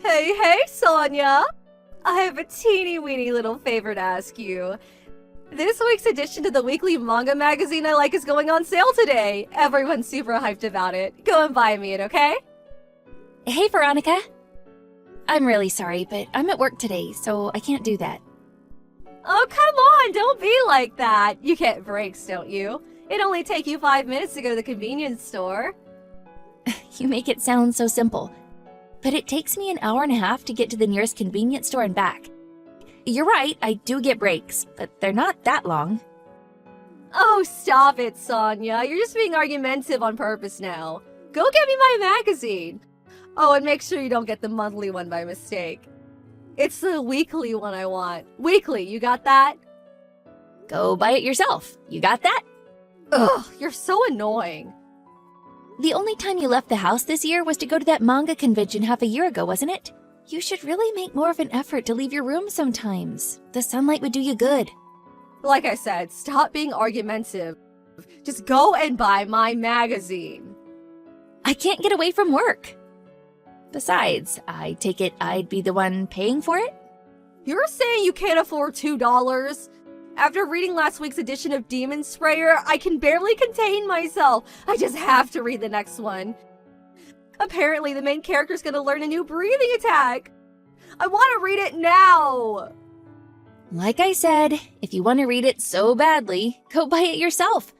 Hey, Sonia! I have a teeny weeny little favor to ask you. This week's edition of the weekly manga magazine I like is going on sale today. Everyone's super hyped about it. Go and buy me it, okay? Hey, Veronica. I'm really sorry, but I'm at work today, so I can't do that. Oh, come on, don't be like that. You get breaks, don't you? It only take you 5 minutes to go to the convenience store. You make it sound so simple. But it takes me an hour and a half to get to the nearest convenience store and back. You're right, I do get breaks, but they're not that long. Oh, stop it, Sonia. You're just being argumentative on purpose now. Go get me my magazine. Oh, and make sure you don't get the monthly one by mistake. It's the weekly one I want. Weekly, you got that? Go buy it yourself. You got that? Ugh, you're so annoying. The only time you left the house this year was to go to that manga convention half a year ago, wasn't it? You should really make more of an effort to leave your room sometimes. The sunlight would do you good. Like I said, stop being argumentative. Just go and buy my magazine. I can't get away from work. Besides, I take it I'd be the one paying for it? You're saying you can't afford $2? After reading last week's edition of Demon Sprayer, I can barely contain myself. I just have to read the next one. Apparently, the main character's gonna learn a new breathing attack. I want to read it now. Like I said, if you want to read it so badly, go buy it yourself.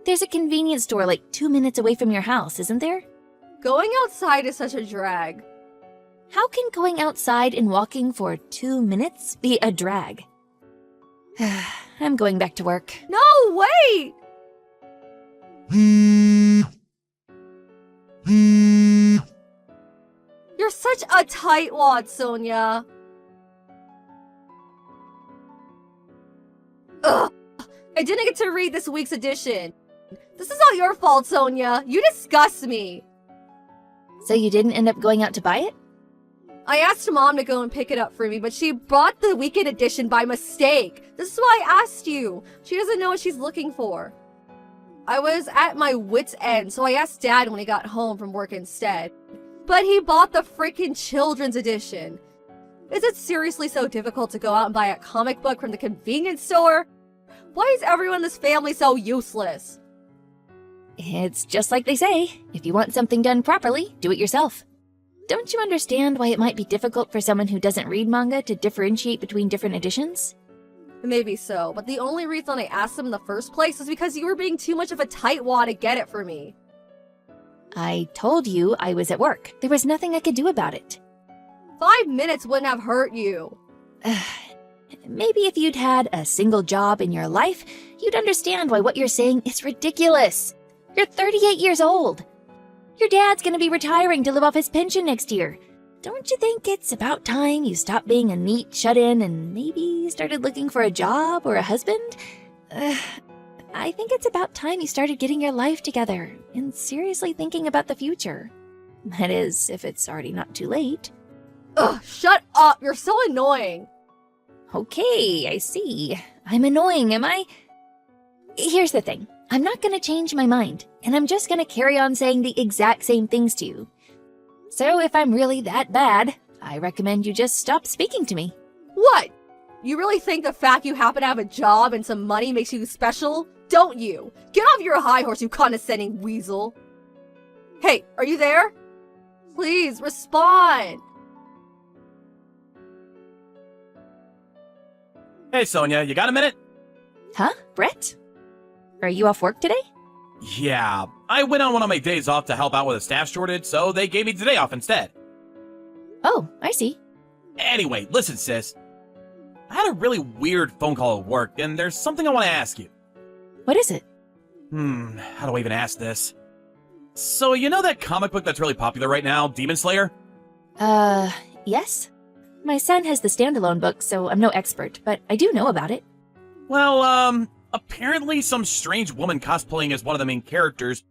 There's a convenience store like 2 minutes away from your house, isn't there? Going outside is such a drag. How can going outside and walking for 2 minutes be a drag? I'm going back to work. No, wait! You're such a tightwad, Sonia. Ugh! I didn't get to read this week's edition. This is all your fault, Sonia. You disgust me. So you didn't end up going out to buy it? I asked Mom to go and pick it up for me, but she bought the weekend edition by mistake. This is why I asked you. She doesn't know what she's looking for. I was at my wit's end, so I asked Dad when he got home from work instead. But he bought the freaking children's edition. Is it seriously so difficult to go out and buy a comic book from the convenience store? Why is everyone in this family so useless? It's just like they say. If you want something done properly, do it yourself. Don't you understand why it might be difficult for someone who doesn't read manga to differentiate between different editions? Maybe so, but the only reason I asked them in the first place was because you were being too much of a tightwad to get it for me. I told you I was at work. There was nothing I could do about it. 5 minutes wouldn't have hurt you. Maybe if you'd had a single job in your life, you'd understand why what you're saying is ridiculous. You're 38 years old. Your dad's gonna be retiring to live off his pension next year. Don't you think it's about time you stopped being a neat shut-in and maybe started looking for a job or a husband? I think it's about time you started getting your life together and seriously thinking about the future. That is, if it's already not too late. Ugh, shut up! You're so annoying! Okay, I see. I'm annoying, am I? Here's the thing. I'm not gonna change my mind, and I'm just gonna carry on saying the exact same things to you. So if I'm really that bad, I recommend you just stop speaking to me. What? You really think the fact you happen to have a job and some money makes you special? Don't you? Get off your high horse, you condescending weasel. Hey, are you there? Please, respond. Hey, Sonia, you got a minute? Huh, Brett? Are you off work today? Yeah, I went on one of my days off to help out with a staff shortage, so they gave me today off instead. Oh, I see. Anyway, listen, sis. I had a really weird phone call at work, and there's something I want to ask you. What is it? How do I even ask this? So, you know that comic book that's really popular right now, Demon Slayer? Yes? My son has the standalone book, so I'm no expert, but I do know about it. Well, apparently some strange woman cosplaying as one of the main characters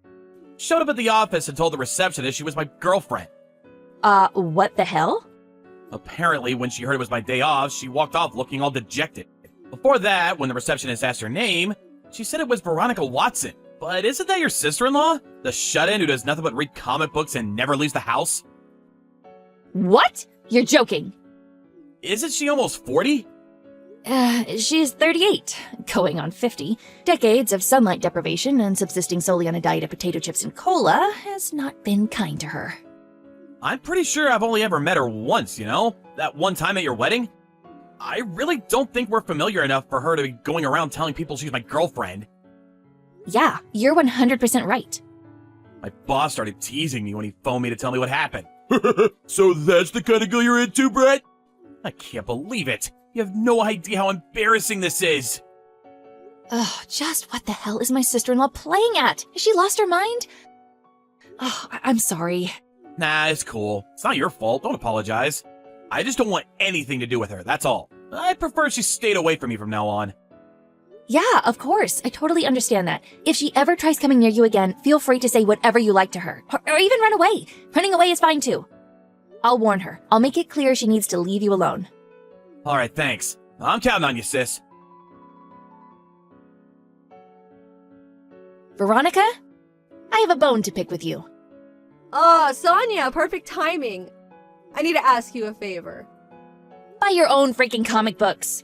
showed up at the office and told the receptionist she was my girlfriend. What the hell? Apparently, when she heard it was my day off, she walked off looking all dejected. Before that, when the receptionist asked her name, she said it was Veronica Watson. But isn't that your sister-in-law? The shut-in who does nothing but read comic books and never leaves the house? What? You're joking. Isn't she almost 40? She's 38, going on 50. Decades of sunlight deprivation and subsisting solely on a diet of potato chips and cola has not been kind to her. I'm pretty sure I've only ever met her once, you know? That one time at your wedding? I really don't think we're familiar enough for her to be going around telling people she's my girlfriend. Yeah, you're 100% right. My boss started teasing me when he phoned me to tell me what happened. So that's the kind of girl you're into, Brett? I can't believe it. You have no idea how embarrassing this is. Oh, just what the hell is my sister-in-law playing at? Has she lost her mind? Oh, I'm sorry. Nah, it's cool. It's not your fault. Don't apologize. I just don't want anything to do with her, that's all. I prefer she stayed away from me from now on. Yeah, of course. I totally understand that. If she ever tries coming near you again, feel free to say whatever you like to her. Or even run away. Running away is fine too. I'll warn her. I'll make it clear she needs to leave you alone. Alright, thanks. I'm counting on you, sis. Veronica? I have a bone to pick with you. Oh, Sonia, perfect timing. I need to ask you a favor. Buy your own freaking comic books.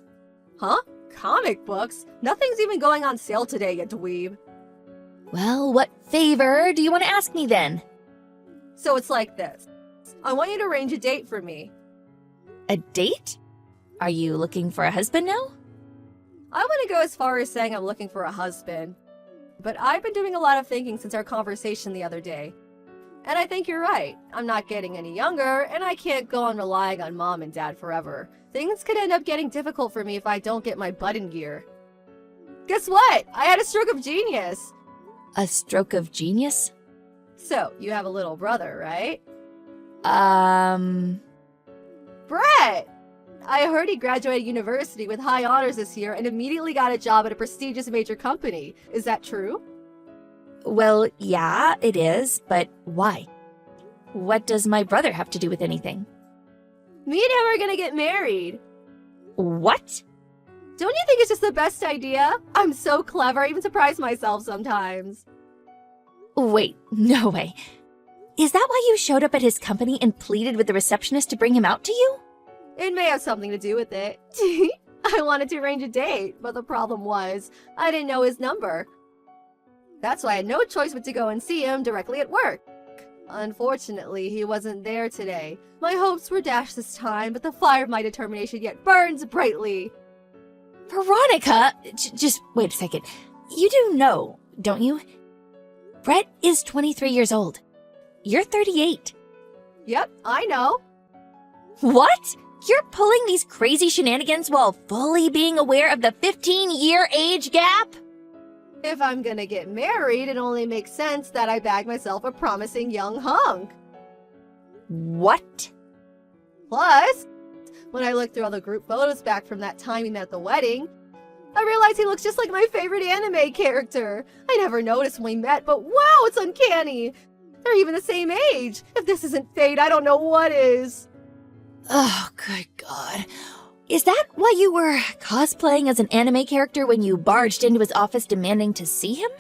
Huh? Comic books? Nothing's even going on sale today, you dweeb. Well, what favor do you want to ask me then? So it's like this. I want you to arrange a date for me. A date? Are you looking for a husband now? I wouldn't go as far as saying I'm looking for a husband. But I've been doing a lot of thinking since our conversation the other day. And I think you're right. I'm not getting any younger, and I can't go on relying on mom and dad forever. Things could end up getting difficult for me if I don't get my butt in gear. Guess what? I had a stroke of genius. A stroke of genius? So, you have a little brother, right? Brett! I heard he graduated university with high honors this year and immediately got a job at a prestigious major company. Is that true? Well, yeah, it is, but why? What does my brother have to do with anything? Me and him are gonna get married. What? Don't you think it's just the best idea? I'm so clever, I even surprise myself sometimes. Wait, no way. Is that why you showed up at his company and pleaded with the receptionist to bring him out to you? It may have something to do with it. I wanted to arrange a date, but the problem was, I didn't know his number. That's why I had no choice but to go and see him directly at work. Unfortunately, he wasn't there today. My hopes were dashed this time, but the fire of my determination yet burns brightly. Veronica! Just wait a second. You do know, don't you? Brett is 23 years old. You're 38. Yep, I know. What? You're pulling these crazy shenanigans while fully being aware of the 15-year age gap? If I'm gonna get married, it only makes sense that I bag myself a promising young hunk. What? Plus, when I look through all the group photos back from that time we met at the wedding, I realize he looks just like my favorite anime character. I never noticed when we met, but wow, it's uncanny. They're even the same age. If this isn't fate, I don't know what is. Oh, good God. Is that why you were cosplaying as an anime character when you barged into his office demanding to see him?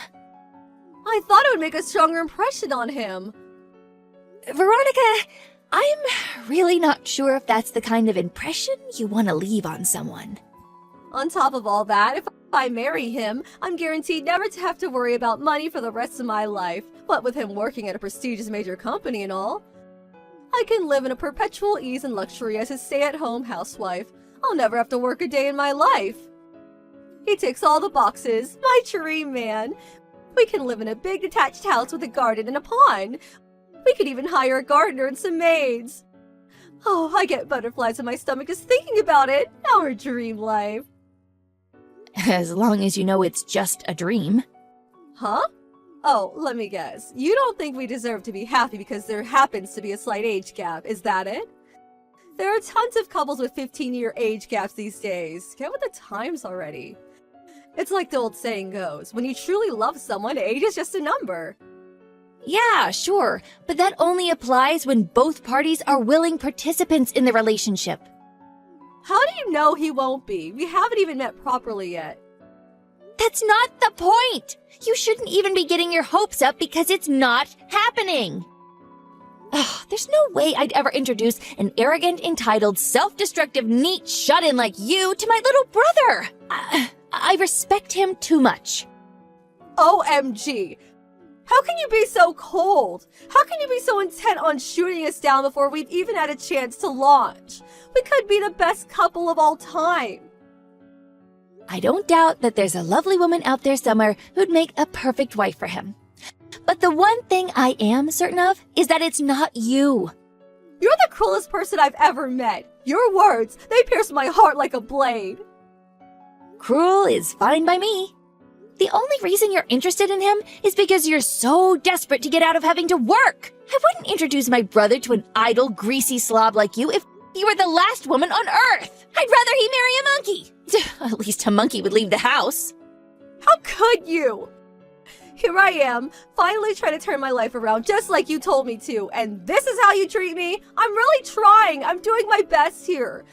I thought it would make a stronger impression on him. Veronica, I'm really not sure if that's the kind of impression you want to leave on someone. On top of all that, if I marry him, I'm guaranteed never to have to worry about money for the rest of my life. What with him working at a prestigious major company and all. I can live in a perpetual ease and luxury as his stay-at-home housewife. I'll never have to work a day in my life. He ticks all the boxes. My dream man. We can live in a big detached house with a garden and a pond. We could even hire a gardener and some maids. Oh, I get butterflies in my stomach just thinking about it. Our dream life. As long as you know it's just a dream. Huh? Oh, let me guess. You don't think we deserve to be happy because there happens to be a slight age gap, is that it? There are tons of couples with 15-year age gaps these days. Get with the times already. It's like the old saying goes, when you truly love someone, age is just a number. Yeah, sure, but that only applies when both parties are willing participants in the relationship. How do you know he won't be? We haven't even met properly yet. That's not the point! You shouldn't even be getting your hopes up because it's not happening! Ugh, there's no way I'd ever introduce an arrogant, entitled, self-destructive, neat shut-in like you to my little brother. I respect him too much. OMG. How can you be so cold? How can you be so intent on shooting us down before we've even had a chance to launch? We could be the best couple of all time. I don't doubt that there's a lovely woman out there somewhere who'd make a perfect wife for him. But the one thing I am certain of is that it's not you. You're the cruelest person I've ever met. Your words, they pierce my heart like a blade. Cruel is fine by me. The only reason you're interested in him is because you're so desperate to get out of having to work. I wouldn't introduce my brother to an idle, greasy slob like you if you were the last woman on Earth. I'd rather he marry a monkey. At least a monkey would leave the house. How could you? Here I am, finally trying to turn my life around just like you told me to, and this is how you treat me? I'm really trying. I'm doing my best here.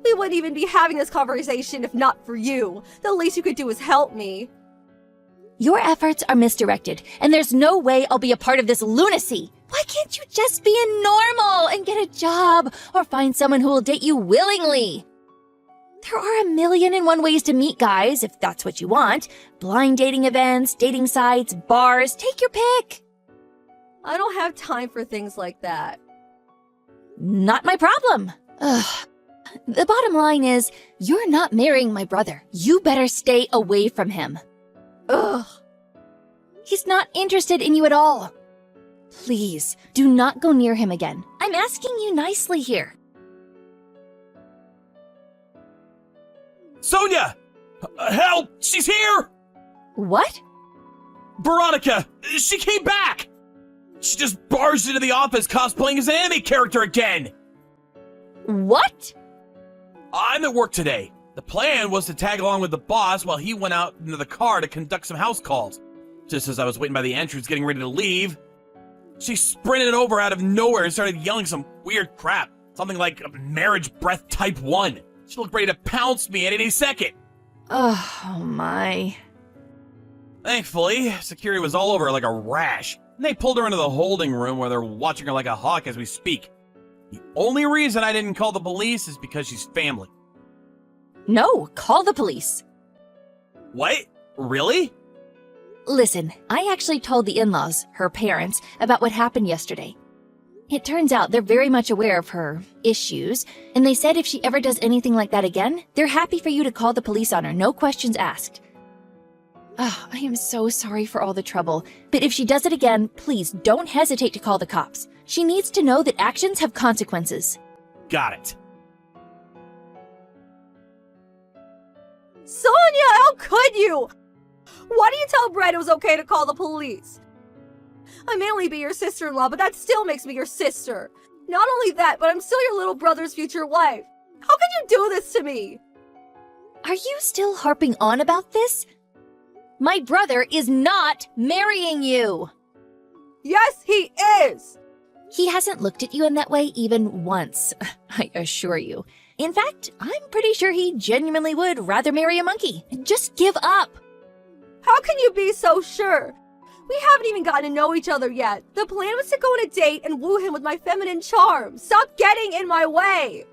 We wouldn't even be having this conversation if not for you. The least you could do is help me. Your efforts are misdirected, and there's no way I'll be a part of this lunacy. Why can't you just be a normal and get a job or find someone who will date you willingly? There are 1,000,001 ways to meet guys, if that's what you want. Blind dating events, dating sites, bars, take your pick. I don't have time for things like that. Not my problem. Ugh. The bottom line is, you're not marrying my brother. You better stay away from him. Ugh. He's not interested in you at all. Please, do not go near him again. I'm asking you nicely here. Sonia! Help! She's here! What? Veronica! She came back! She just barged into the office cosplaying as an anime character again! What? I'm at work today. The plan was to tag along with the boss while he went out into the car to conduct some house calls. Just as I was waiting by the entrance getting ready to leave, she sprinted over out of nowhere and started yelling some weird crap. Something like marriage breath type 1. She looked ready to pounce me at any second. Oh my. Thankfully, security was all over her like a rash, and they pulled her into the holding room where they're watching her like a hawk as we speak. The only reason I didn't call the police is because she's family. No, call the police. What? Really? Listen, I actually told the in-laws, her parents, about what happened yesterday. It turns out they're very much aware of her issues, and they said if she ever does anything like that again, they're happy for you to call the police on her, no questions asked. Oh, I am so sorry for all the trouble, but if she does it again, please don't hesitate to call the cops. She needs to know that actions have consequences. Got it. Sonia, how could you? Why do you tell Brett it was okay to call the police? I may only be your sister-in-law, but that still makes me your sister. Not only that, but I'm still your little brother's future wife. How can you do this to me? Are you still harping on about this? My brother is not marrying you. Yes, he is. He hasn't looked at you in that way even once, I assure you. In fact, I'm pretty sure he genuinely would rather marry a monkey. Just give up. How can you be so sure? We haven't even gotten to know each other yet. The plan was to go on a date and woo him with my feminine charm. Stop getting in my way.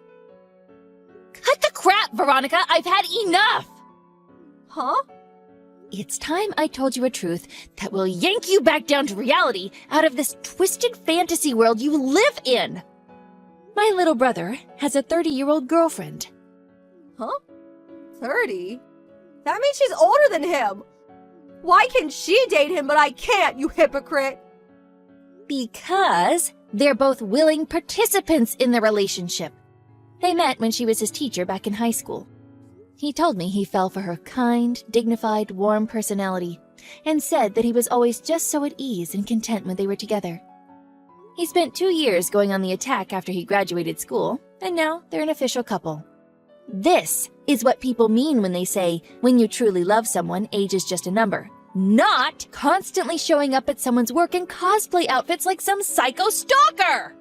Cut the crap, Veronica. I've had enough. Huh? It's time I told you a truth that will yank you back down to reality out of this twisted fantasy world you live in. My little brother has a 30-year-old girlfriend. Huh? 30? That means she's older than him. Why can she date him but I can't, you hypocrite? Because they're both willing participants in the relationship. They met when she was his teacher back in high school. He told me he fell for her kind, dignified, warm personality and said that he was always just so at ease and content when they were together. He spent 2 years going on the attack after he graduated school, and now they're an official couple. This is what people mean when they say, when you truly love someone, age is just a number. Not constantly showing up at someone's work in cosplay outfits like some psycho stalker!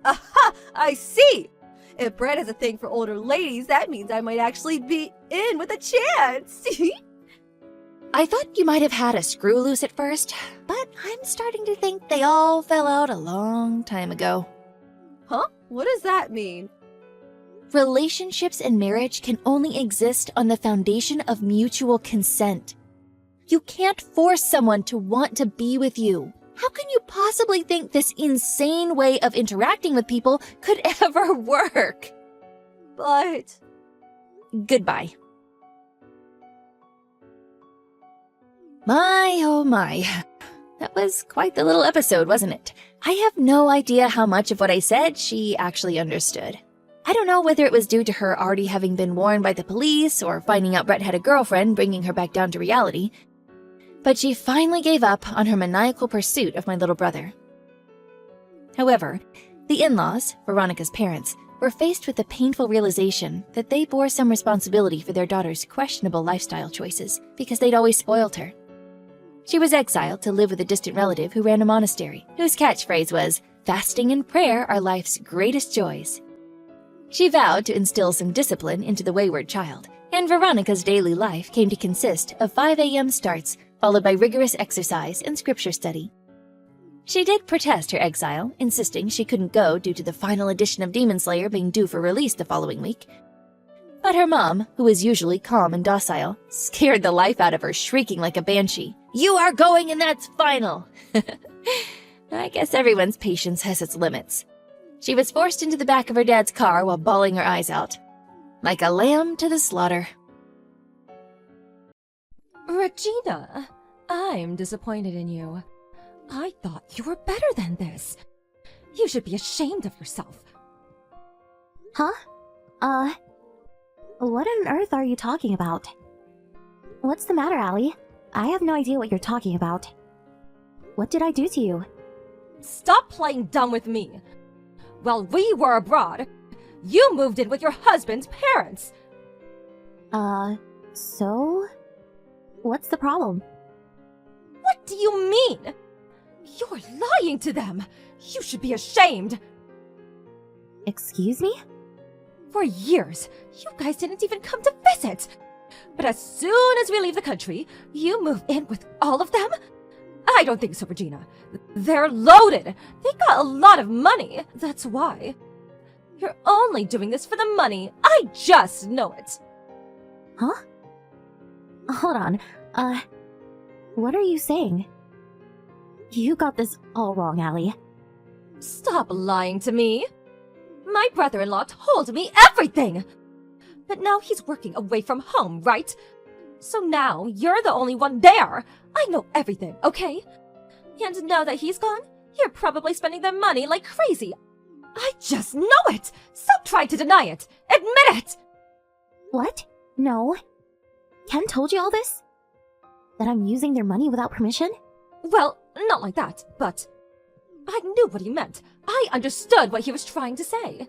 Aha! I see! If Brett has a thing for older ladies, that means I might actually be in with a chance. I thought you might have had a screw loose at first, but I'm starting to think they all fell out a long time ago. Huh? What does that mean? Relationships and marriage can only exist on the foundation of mutual consent. You can't force someone to want to be with you. How can you possibly think this insane way of interacting with people could ever work? But... Goodbye. My, oh my. That was quite the little episode, wasn't it? I have no idea how much of what I said she actually understood. I don't know whether it was due to her already having been warned by the police or finding out Brett had a girlfriend bringing her back down to reality, but she finally gave up on her maniacal pursuit of my little brother. However, the in-laws, Veronica's parents, were faced with the painful realization that they bore some responsibility for their daughter's questionable lifestyle choices because they'd always spoiled her. She was exiled to live with a distant relative who ran a monastery, whose catchphrase was, "Fasting and prayer are life's greatest joys." She vowed to instill some discipline into the wayward child, and Veronica's daily life came to consist of 5 a.m. starts, followed by rigorous exercise and scripture study. She did protest her exile, insisting she couldn't go due to the final edition of Demon Slayer being due for release the following week. But her mom, who was usually calm and docile, scared the life out of her, shrieking like a banshee, "You are going and that's final!" I guess everyone's patience has its limits. She was forced into the back of her dad's car while bawling her eyes out. Like a lamb to the slaughter. Regina, I'm disappointed in you. I thought you were better than this. You should be ashamed of yourself. Huh? What on earth are you talking about? What's the matter, Allie? I have no idea what you're talking about. What did I do to you? Stop playing dumb with me. While we were abroad, you moved in with your husband's parents. So? What's the problem? What do you mean? You're lying to them. You should be ashamed. Excuse me? For years, you guys didn't even come to visit. But as soon as we leave the country, you move in with all of them? I don't think so, Regina. They're loaded. They got a lot of money. That's why. You're only doing this for the money. I just know it. Huh? Hold on. What are you saying? You got this all wrong, Allie. Stop lying to me. My brother-in-law told me everything. But now he's working away from home, right? So now you're the only one there. I know everything, okay? And now that he's gone, you're probably spending their money like crazy. I just know it. Stop trying to deny it. Admit it. What? No. Ken told you all this? That I'm using their money without permission? Well, not like that, but I knew what he meant. I understood what he was trying to say.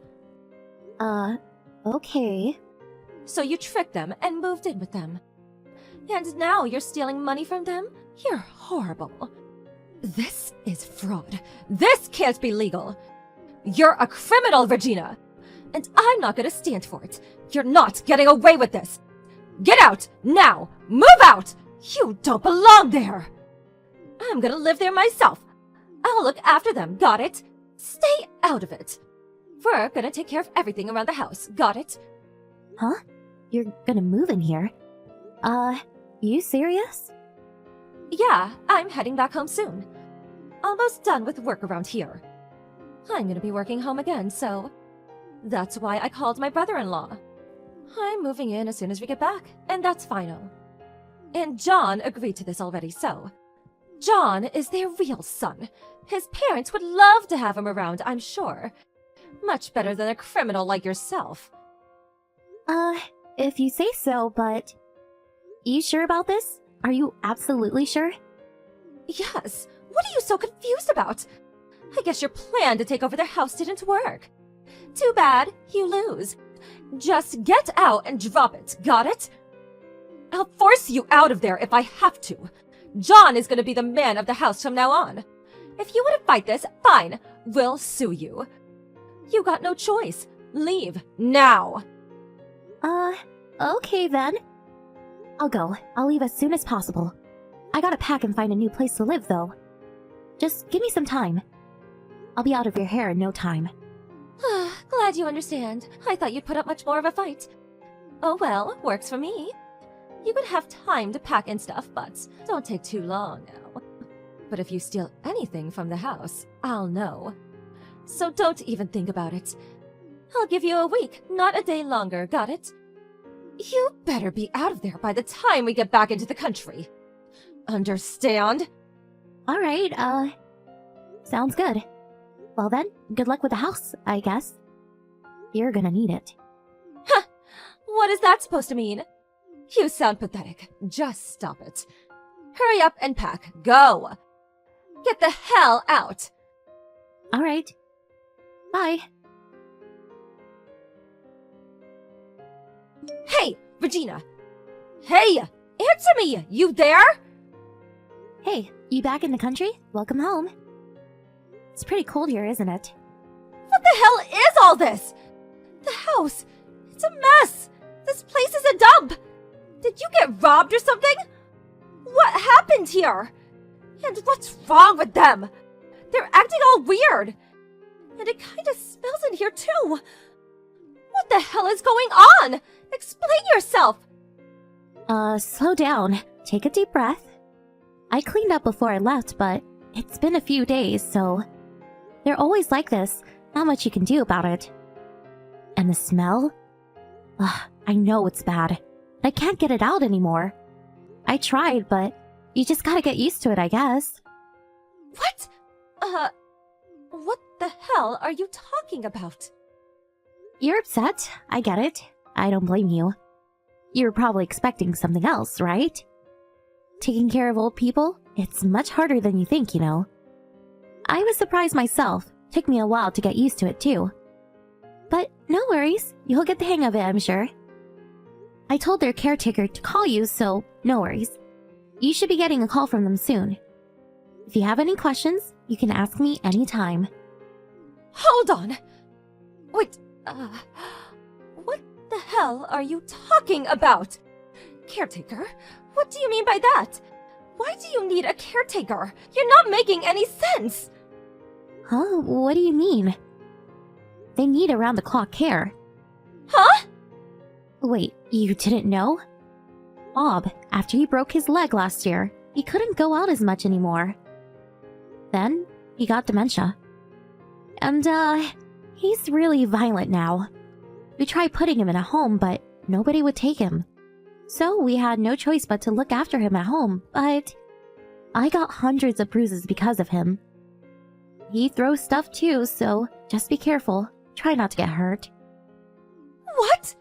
Okay. So you tricked them and moved in with them. And now you're stealing money from them? You're horrible. This is fraud. This can't be legal. You're a criminal, Regina. And I'm not gonna stand for it. You're not getting away with this. Get out, now! Move out! You don't belong there! I'm gonna live there myself. I'll look after them, got it? Stay out of it. We're gonna take care of everything around the house, got it? Huh? You're gonna move in here? You serious? Yeah, I'm heading back home soon. Almost done with work around here. I'm gonna be working home again, so that's why I called my brother-in-law. I'm moving in as soon as we get back, and that's final. And John agreed to this already, so John is their real son. His parents would love to have him around, I'm sure. Much better than a criminal like yourself. If you say so, but... You sure about this? Are you absolutely sure? Yes. What are you so confused about? I guess your plan to take over their house didn't work. Too bad. You lose. Just get out and drop it, got it? I'll force you out of there if I have to. John is gonna be the man of the house from now on. If you want to fight this, fine. We'll sue you. You got no choice. Leave now. Okay then. I'll go. I'll leave as soon as possible. I gotta pack and find a new place to live, though. Just give me some time. I'll be out of your hair in no time. Glad you understand. I thought you'd put up much more of a fight. Oh well, works for me. You would have time to pack and stuff, but don't take too long now. But if you steal anything from the house, I'll know. So don't even think about it. I'll give you a week, not a day longer, got it? You better be out of there by the time we get back into the country. Understand? Alright, sounds good. Well then, good luck with the house, I guess. You're gonna need it. What is that supposed to mean? You sound pathetic. Just stop it. Hurry up and pack. Go! Get the hell out! Alright. Bye. Hey, Regina! Hey! Answer me! You there? Hey, you back in the country? Welcome home. It's pretty cold here, isn't it? What the hell is all this? The house! It's a mess! This place is a dump! Did you get robbed or something? What happened here? And what's wrong with them? They're acting all weird! And it kinda smells in here too! What the hell is going on? Explain yourself! Slow down. Take a deep breath. I cleaned up before I left, but it's been a few days, so... They're always like this. Not much you can do about it. And the smell? Ugh, I know it's bad. I can't get it out anymore. I tried, but you just gotta get used to it, I guess. What? What the hell are you talking about? You're upset. I get it. I don't blame you. You were probably expecting something else, right? Taking care of old people? It's much harder than you think, you know. I was surprised myself. Took me a while to get used to it, too. But no worries. You'll get the hang of it, I'm sure. I told their caretaker to call you, so no worries. You should be getting a call from them soon. If you have any questions, you can ask me anytime. Hold on! Wait, what the hell are you talking about? Caretaker? What do you mean by that? Why do you need a caretaker? You're not making any sense! Huh? What do you mean? They need around-the-clock care. Huh? Wait, you didn't know? Bob, after he broke his leg last year, he couldn't go out as much anymore. Then, he got dementia. And, he's really violent now. We tried putting him in a home, but nobody would take him. So we had no choice but to look after him at home, but... I got hundreds of bruises because of him. He throws stuff too, so just be careful. Try not to get hurt. What?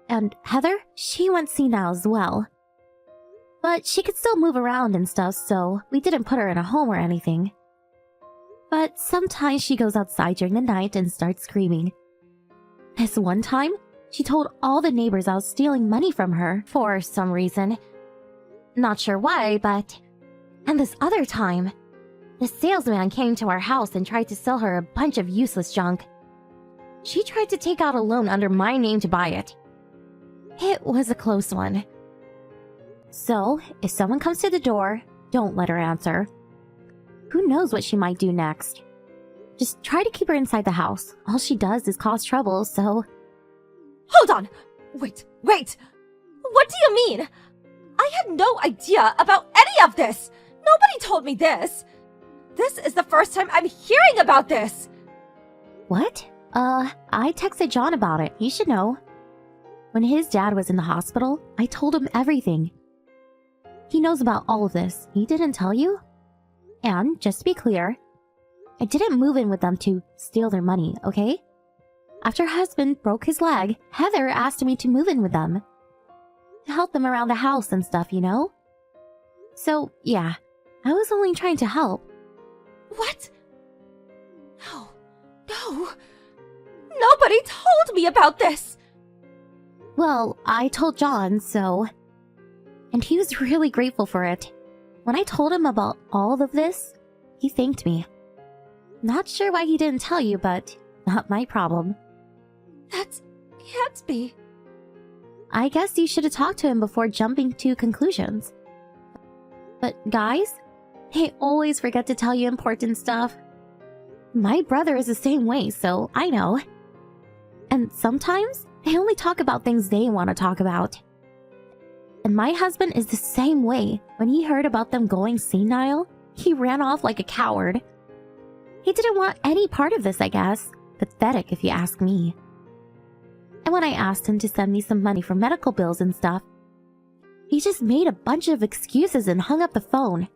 And Heather, she went senile as well. But she could still move around and stuff, so we didn't put her in a home or anything. But sometimes she goes outside during the night and starts screaming. This one time, she told all the neighbors I was stealing money from her for some reason. Not sure why, but... And this other time, the salesman came to our house and tried to sell her a bunch of useless junk. She tried to take out a loan under my name to buy it. It was a close one. So, if someone comes to the door, don't let her answer. Who knows what she might do next? Just try to keep her inside the house. All she does is cause trouble, so... Hold on! Wait! What do you mean? I had no idea about any of this! Nobody told me this! This is the first time I'm hearing about this! What? I texted John about it. You should know. When his dad was in the hospital, I told him everything. He knows about all of this. He didn't tell you? And, just to be clear, I didn't move in with them to steal their money, okay? After her husband broke his leg, Heather asked me to move in with them. To help them around the house and stuff, you know? So, yeah, I was only trying to help. What? No. Nobody told me about this! Well, I told John, so... And he was really grateful for it. When I told him about all of this, he thanked me. Not sure why he didn't tell you, but not my problem. That can't be. I guess you should have talked to him before jumping to conclusions. But guys, they always forget to tell you important stuff. My brother is the same way, so I know. And sometimes, they only talk about things they want to talk about. And my husband is the same way. When he heard about them going senile, he ran off like a coward. He didn't want any part of this, I guess. Pathetic, if you ask me. And when I asked him to send me some money for medical bills and stuff, he just made a bunch of excuses and hung up the phone.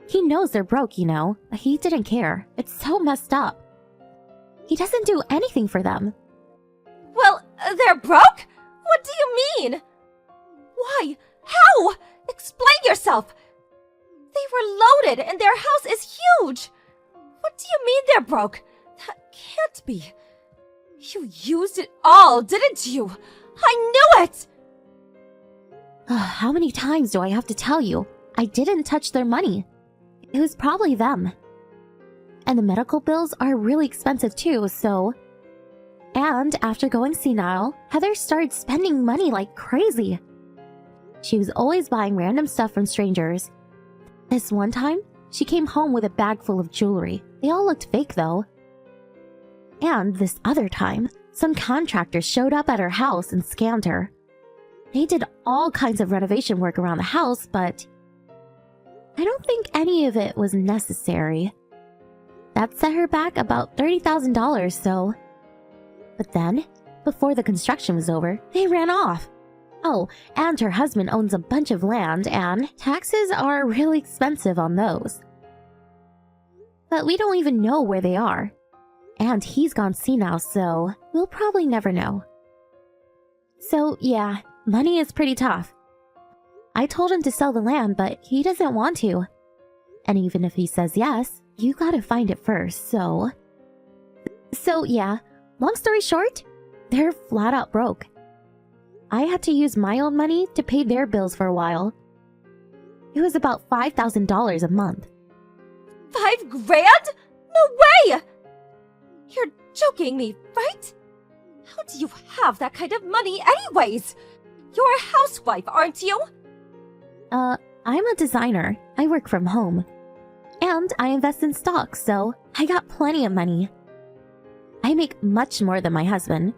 He knows they're broke, you know, but he didn't care. It's so messed up. He doesn't do anything for them. Well, they're broke? What do you mean? Why? How? Explain yourself! They were loaded and their house is huge! What do you mean they're broke? That can't be. You used it all, didn't you? I knew it! How many times do I have to tell you? I didn't touch their money. It was probably them. And the medical bills are really expensive too, so... And after going senile, Heather started spending money like crazy. She was always buying random stuff from strangers. This one time, she came home with a bag full of jewelry. They all looked fake though. And this other time, some contractors showed up at her house and scammed her. They did all kinds of renovation work around the house, but I don't think any of it was necessary. That set her back about $30,000, so... But then, before the construction was over, they ran off. Oh, and her husband owns a bunch of land, and taxes are really expensive on those. But we don't even know where they are. And he's gone senile, so we'll probably never know. So, yeah, money is pretty tough. I told him to sell the land, but he doesn't want to. And even if he says yes, you gotta find it first, so... So, yeah, long story short, they're flat out broke. I had to use my own money to pay their bills for a while. It was about $5,000 a month. $5,000? No way! You're joking me, right? How do you have that kind of money anyways? You're a housewife, aren't you? I'm a designer. I work from home. And I invest in stocks, so I got plenty of money. I make much more than my husband.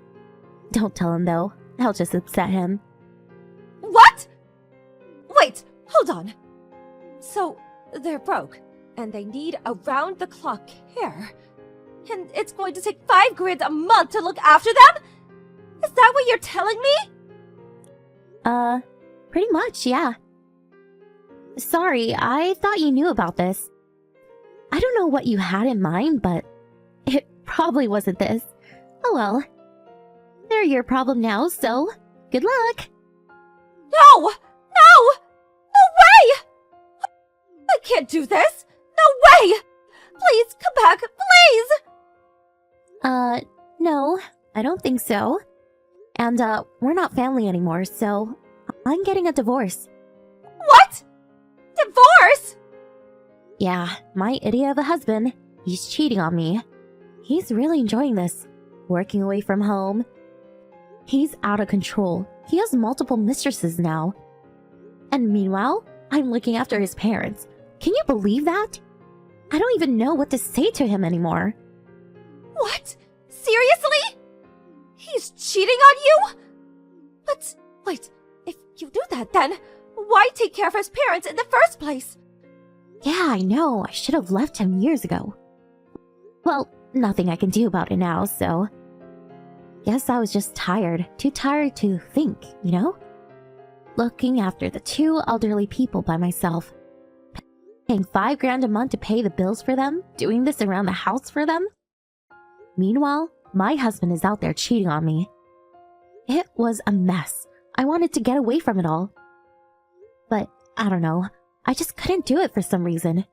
Don't tell him though. I'll just upset him. What? Wait, hold on. So, they're broke, and they need around-the-clock care. And it's going to take $5,000 a month to look after them? Is that what you're telling me? Pretty much, yeah. Sorry, I thought you knew about this. I don't know what you had in mind, but it probably wasn't this. Oh well. They're your problem now, so good luck. No! No! No way! I can't do this! No way! Please, come back, please! No, I don't think so. And, we're not family anymore, so I'm getting a divorce. What? Divorce? Yeah, my idiot of a husband. He's cheating on me. He's really enjoying this. Working away from home. He's out of control. He has multiple mistresses now. And meanwhile, I'm looking after his parents. Can you believe that? I don't even know what to say to him anymore. What? Seriously? He's cheating on you? But, wait, if you do that then, why take care of his parents in the first place? Yeah, I know. I should have left him years ago. Well, nothing I can do about it now, so... Guess I was just tired. Too tired to think, you know? Looking after the two elderly people by myself. Paying $5,000 a month to pay the bills for them? Doing this around the house for them? Meanwhile, my husband is out there cheating on me. It was a mess. I wanted to get away from it all. But, I don't know. I just couldn't do it for some reason.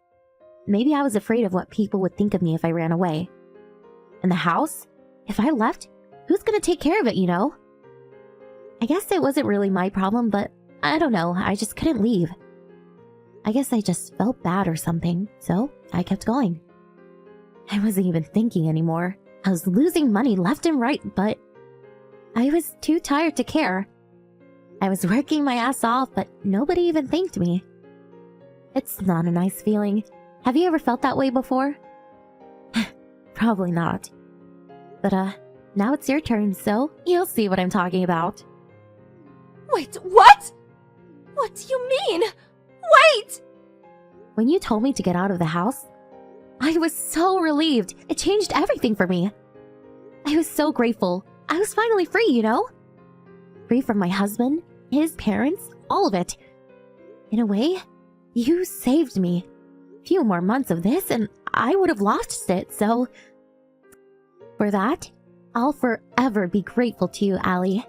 Maybe I was afraid of what people would think of me if I ran away. And the house? If I left, who's gonna take care of it, you know? I guess it wasn't really my problem, but I don't know, I just couldn't leave. I guess I just felt bad or something, so I kept going. I wasn't even thinking anymore. I was losing money left and right, but I was too tired to care. I was working my ass off, but nobody even thanked me. It's not a nice feeling. Have you ever felt that way before? Probably not. But, now it's your turn, so you'll see what I'm talking about. Wait, what? What do you mean? Wait! When you told me to get out of the house, I was so relieved. It changed everything for me. I was so grateful. I was finally free, you know? Free from my husband, his parents, all of it. In a way, you saved me. A few more months of this and I would have lost it, so... For that, I'll forever be grateful to you, Allie.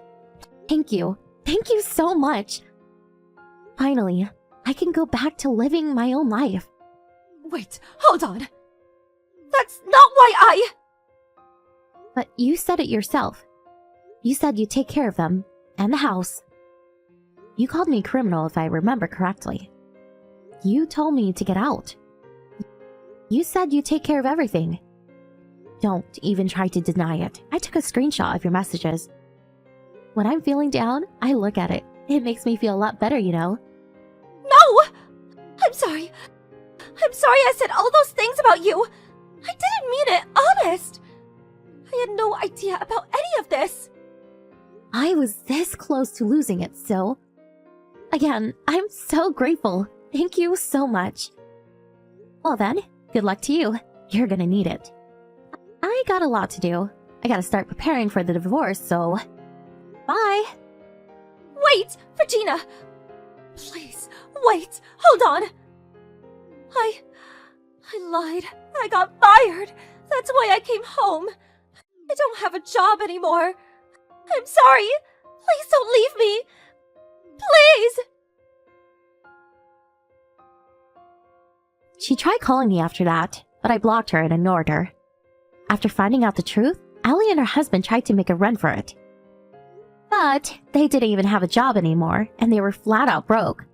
Thank you. Thank you so much. Finally, I can go back to living my own life. Wait, hold on. That's not why I... But you said it yourself. You said you'd take care of them, and the house. You called me criminal if I remember correctly. You told me to get out. You said you'd take care of everything. Don't even try to deny it. I took a screenshot of your messages. When I'm feeling down, I look at it. It makes me feel a lot better, you know. No! I'm sorry. I'm sorry I said all those things about you. I didn't mean it, honest. I had no idea about any of this. I was this close to losing it, so... Again, I'm so grateful. Thank you so much. Well then, good luck to you. You're gonna need it. I got a lot to do. I gotta start preparing for the divorce, so... Bye! Wait, Regina! Please, wait, hold on. I lied. I got fired. That's why I came home. I don't have a job anymore. I'm sorry. Please don't leave me. Please! She tried calling me after that, but I blocked her and ignored her. After finding out the truth, Allie and her husband tried to make a run for it. But they didn't even have a job anymore, and they were flat out broke.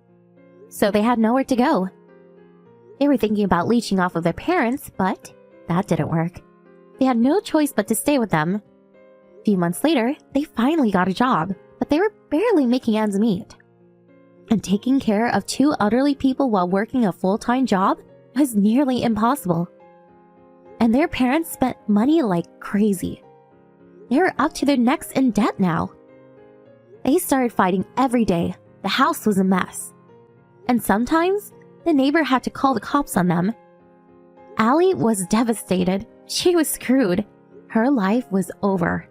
So they had nowhere to go. They were thinking about leeching off of their parents, but that didn't work. They had no choice but to stay with them. A few months later, they finally got a job, but they were barely making ends meet. And taking care of two elderly people while working a full-time job was nearly impossible. And their parents spent money like crazy. They were up to their necks in debt now. They started fighting every day. The house was a mess. And sometimes, the neighbor had to call the cops on them. Allie was devastated. She was screwed. Her life was over.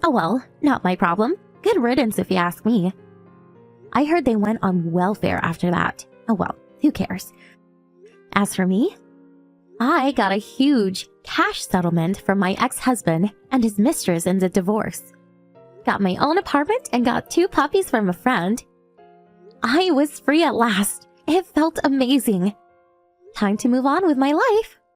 Oh well, not my problem. Good riddance if you ask me. I heard they went on welfare after that. Oh well, who cares? As for me, I got a huge cash settlement from my ex-husband and his mistress in the divorce. Got my own apartment and got 2 puppies from a friend. I was free at last. It felt amazing. Time to move on with my life.